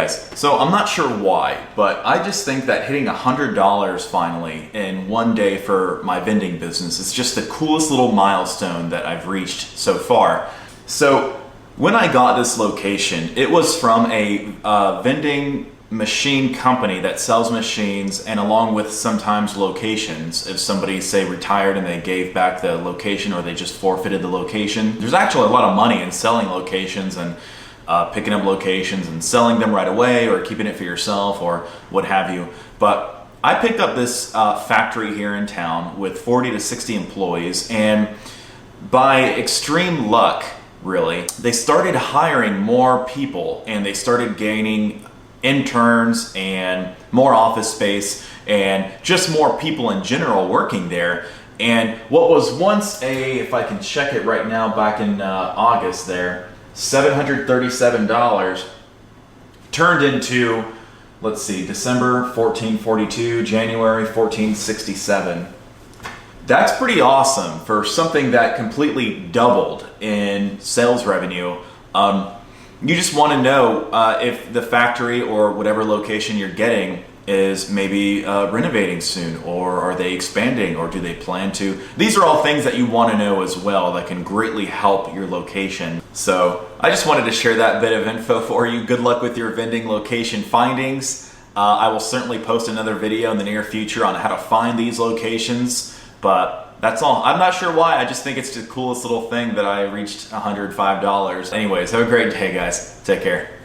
guys, so I'm not sure why, but I just think that hitting $100 finally in one day for my vending business is just the coolest little milestone that I've reached so far. So when I got this location, it was from a vending machine company that sells machines, and along with sometimes locations. If somebody, say, retired and they gave back the location, or they just forfeited the location, there's actually a lot of money in selling locations and picking up locations and selling them right away, or keeping it for yourself, or what have you. But I picked up this factory here in town with 40 to 60 employees, and by extreme luck, really, they started hiring more people, and they started gaining interns and more office space and just more people in general working there. And what was once if I can check it right now, back in August there, $737 turned into, let's see, December 1442, January 1467. That's pretty awesome for something that completely doubled in sales revenue. You just want to know if the factory or whatever location you're getting is maybe renovating soon, or are they expanding, or do they plan to? These are all things that you want to know as well that can greatly help your location. So I just wanted to share that bit of info for you. Good luck with your vending location findings. I will certainly post another video in the near future on how to find these locations, but that's all. I'm not sure why. I just think it's the coolest little thing that I reached $105. Anyways, have a great day, guys. Take care.